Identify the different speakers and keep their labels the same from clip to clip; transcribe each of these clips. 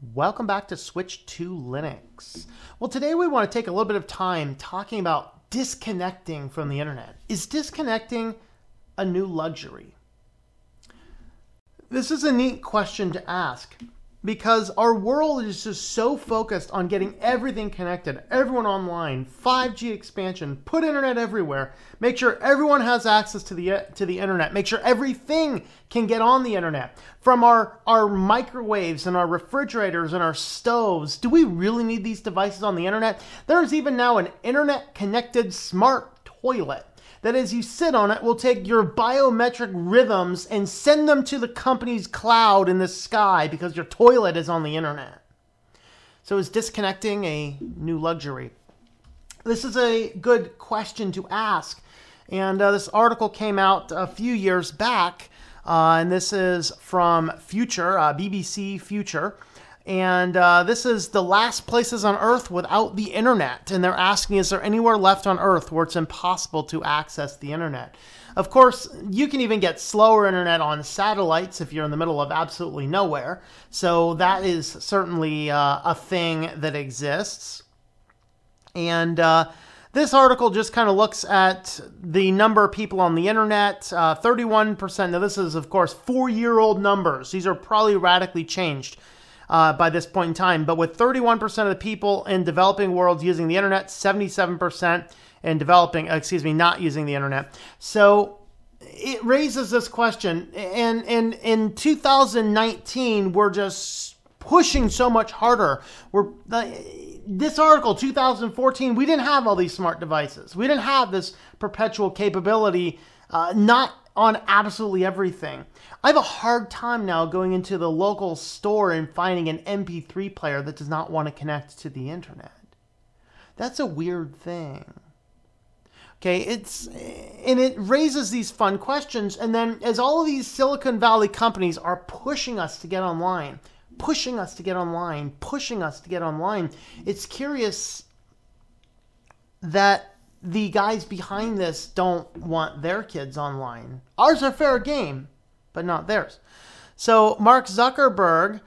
Speaker 1: Welcome back to Switch to Linux. Well, today we want to take a little bit of time talking about disconnecting from the internet. Is disconnecting a new luxury? This is a neat question to ask because our world is just so focused on getting everything connected, everyone online, 5G expansion, put internet everywhere, make sure everyone has access to the internet, make sure everything can get on the internet. From our microwaves and our refrigerators and our stoves, do we really need these devices on the internet? There's even now an internet-connected smart toilet that as you sit on it will take your biometric rhythms and send them to the company's cloud in the sky because your toilet is on the internet. So is disconnecting a new luxury? This is a good question to ask. And this article came out a few years back, and this is from Future, BBC Future. And this is the last places on Earth without the internet. And they're asking, is there anywhere left on Earth where it's impossible to access the internet? Of course, you can even get slower internet on satellites if you're in the middle of absolutely nowhere. So that is certainly a thing that exists. And this article just kind of looks at the number of people on the internet. 31%. Now, this is, of course, 4-year-old numbers. These are probably radically changed by this point in time. But with 31% of the people in developing worlds using the internet, 77% in developing, not using the internet. So it raises this question. And in 2019, we're just pushing so much harder. This article, 2014, we didn't have all these smart devices. We didn't have this perpetual capability, not on absolutely everything. I have a hard time now going into the local store and finding an MP3 player that does not want to connect to the internet. That's a weird thing. Okay, it raises these fun questions, and then as all of these Silicon Valley companies are pushing us to get online, it's curious that the guys behind this don't want their kids online. Ours are fair game, but not theirs. So Mark Zuckerberg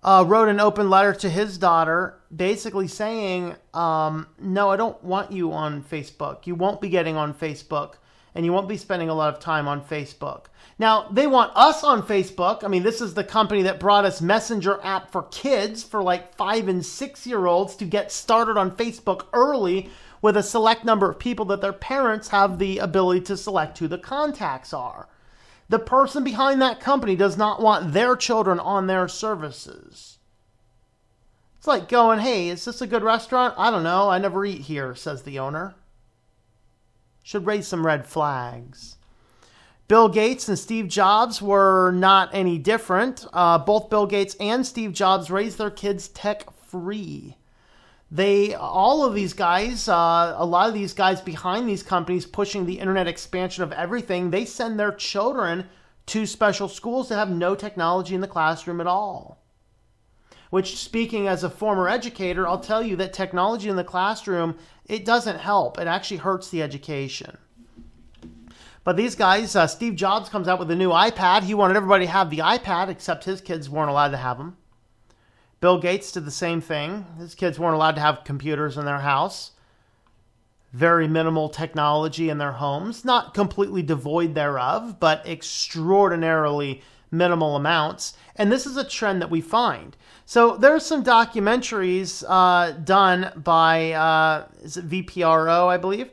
Speaker 1: wrote an open letter to his daughter basically saying, no, I don't want you on Facebook. You won't be getting on Facebook, and you won't be spending a lot of time on Facebook. Now, they want us on Facebook. I mean, this is the company that brought us Messenger app for kids for like 5 and 6-year-olds to get started on Facebook early with a select number of people that their parents have the ability to select who the contacts are. The person behind that company does not want their children on their services. It's like going, hey, is this a good restaurant? I don't know. I never eat here, says the owner. Should raise some red flags. Bill Gates and Steve Jobs were not any different. Both Bill Gates and Steve Jobs raised their kids tech-free. All of these guys, a lot of these guys behind these companies pushing the internet expansion of everything, they send their children to special schools that have no technology in the classroom at all. Which, speaking as a former educator, I'll tell you that technology in the classroom, it doesn't help. It actually hurts the education. But these guys, Steve Jobs comes out with a new iPad. He wanted everybody to have the iPad, except his kids weren't allowed to have them. Bill Gates did the same thing. His kids weren't allowed to have computers in their house. Very minimal technology in their homes. Not completely devoid thereof, but extraordinarily minimal amounts. And this is a trend that we find. So there's some documentaries done by, is it VPRO, I believe?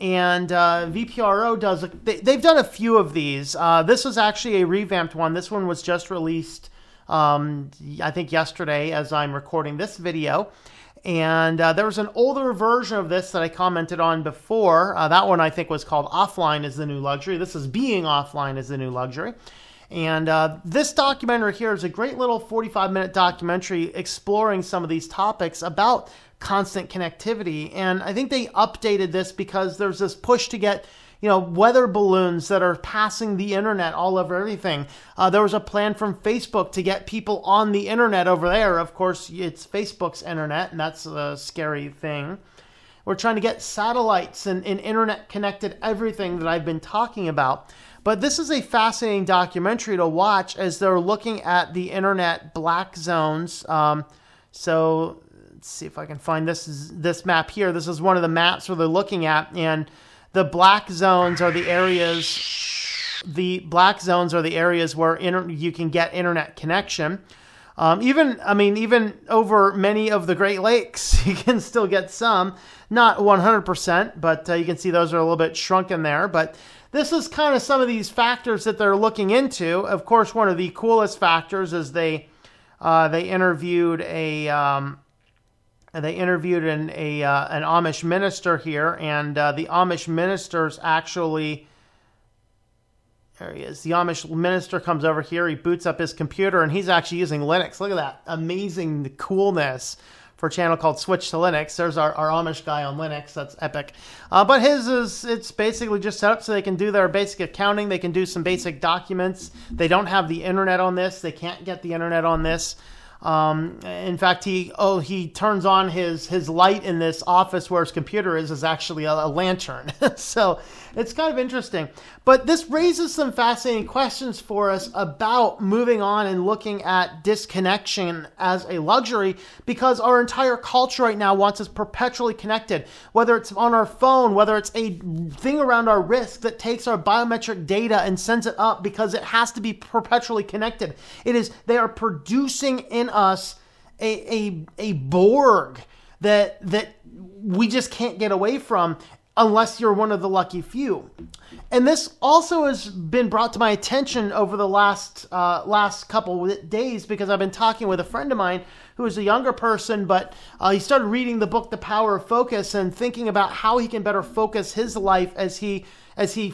Speaker 1: VPRO does, they've done a few of these. This was actually a revamped one. This one was just released I think yesterday as I'm recording this video. And there was an older version of this that I commented on before. That one I think was called Offline is the New Luxury. This is Being Offline is the New Luxury. And this documentary here is a great little 45-minute documentary exploring some of these topics about constant connectivity. And I think they updated this because there's this push to get weather balloons that are passing the internet all over everything. There was a plan from Facebook to get people on the internet over there. Of course, it's Facebook's internet, and that's a scary thing. We're trying to get satellites and internet connected everything that I've been talking about. But this is a fascinating documentary to watch as they're looking at the internet black zones. So let's see if I can find this map here. This is one of the maps where they're looking at, and the black zones are the areas. The black zones are the areas where you can get internet connection. Even over many of the Great Lakes, you can still get some, not 100%, but you can see those are a little bit shrunken there. But this is kind of some of these factors that they're looking into. Of course, one of the coolest factors is they interviewed an Amish minister here, and the Amish ministers actually. There he is. The Amish minister comes over here. He boots up his computer, and he's actually using Linux. Look at that amazing coolness for a channel called SwitchedtoLinux. There's our Amish guy on Linux. That's epic. But it's basically just set up so they can do their basic accounting. They can do some basic documents. They don't have the internet on this. They can't get the internet on this. In fact, he turns on his light in this office where his computer is actually a lantern. So it's kind of interesting. But this raises some fascinating questions for us about moving on and looking at disconnection as a luxury, because our entire culture right now wants us perpetually connected, whether it's on our phone, whether it's a thing around our wrist that takes our biometric data and sends it up because it has to be perpetually connected. They are producing in us a Borg that we just can't get away from unless you're one of the lucky few. And this also has been brought to my attention over the last couple of days, because I've been talking with a friend of mine who is a younger person, but he started reading the book The Power of Focus and thinking about how he can better focus his life as he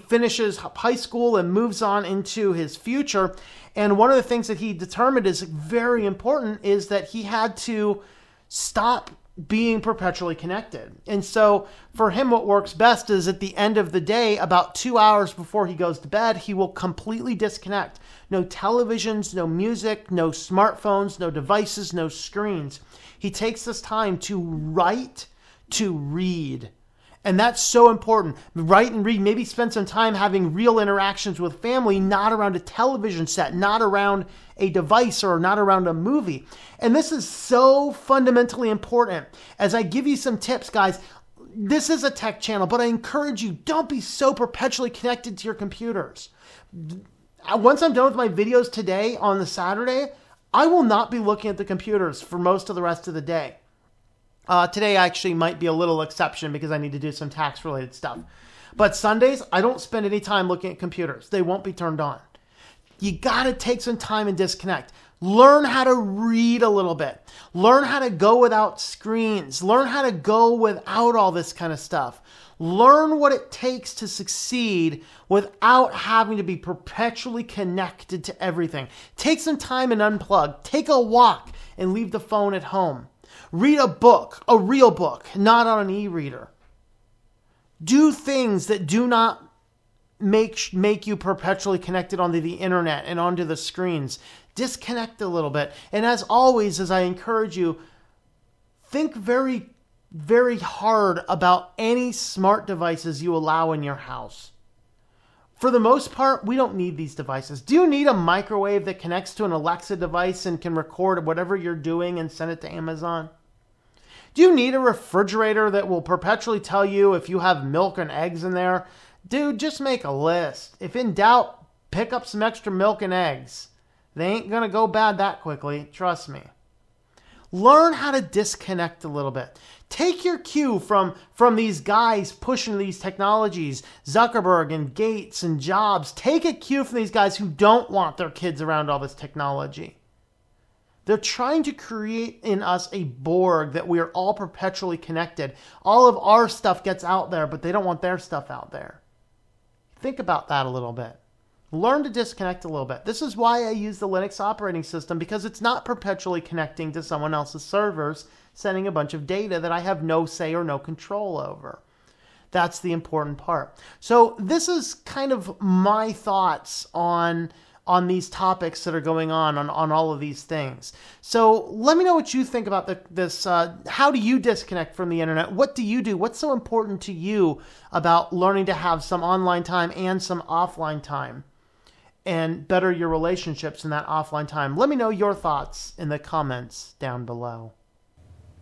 Speaker 1: finishes high school and moves on into his future. And one of the things that he determined is very important is that he had to stop being perpetually connected. And so for him, what works best is at the end of the day, about 2 hours before he goes to bed, he will completely disconnect. No televisions, no music, no smartphones, no devices, no screens. He takes this time to write, to read. And that's so important. Write and read, maybe spend some time having real interactions with family, not around a television set, not around a device, or not around a movie. And this is so fundamentally important. As I give you some tips, guys, this is a tech channel, but I encourage you, don't be so perpetually connected to your computers. Once I'm done with my videos today on the Saturday, I will not be looking at the computers for most of the rest of the day. Today actually might be a little exception because I need to do some tax-related stuff. But Sundays, I don't spend any time looking at computers. They won't be turned on. You got to take some time and disconnect. Learn how to read a little bit. Learn how to go without screens. Learn how to go without all this kind of stuff. Learn what it takes to succeed without having to be perpetually connected to everything. Take some time and unplug. Take a walk and leave the phone at home. Read a book, a real book, not on an e-reader. Do things that do not make you perpetually connected onto the internet and onto the screens. Disconnect a little bit. And as always, as I encourage you, think very, very hard about any smart devices you allow in your house. For the most part, we don't need these devices. Do you need a microwave that connects to an Alexa device and can record whatever you're doing and send it to Amazon? Do you need a refrigerator that will perpetually tell you if you have milk and eggs in there? Dude, just make a list. If in doubt, pick up some extra milk and eggs. They ain't going to go bad that quickly. Trust me. Learn how to disconnect a little bit. Take your cue from these guys pushing these technologies, Zuckerberg and Gates and Jobs. Take a cue from these guys who don't want their kids around all this technology. They're trying to create in us a Borg that we are all perpetually connected. All of our stuff gets out there, but they don't want their stuff out there. Think about that a little bit. Learn to disconnect a little bit. This is why I use the Linux operating system, because it's not perpetually connecting to someone else's servers, sending a bunch of data that I have no say or no control over. That's the important part. So this is kind of my thoughts on on these topics that are going on all of these things. So let me know what you think about this. How do you disconnect from the internet? What do you do? What's so important to you about learning to have some online time and some offline time and better your relationships in that offline time? Let me know your thoughts in the comments down below.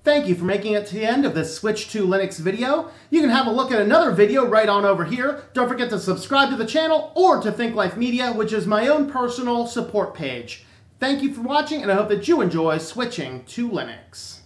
Speaker 1: Thank you for making it to the end of this Switch to Linux video. You can have a look at another video right on over here. Don't forget to subscribe to the channel or to Think Life Media, which is my own personal support page. Thank you for watching, and I hope that you enjoy switching to Linux.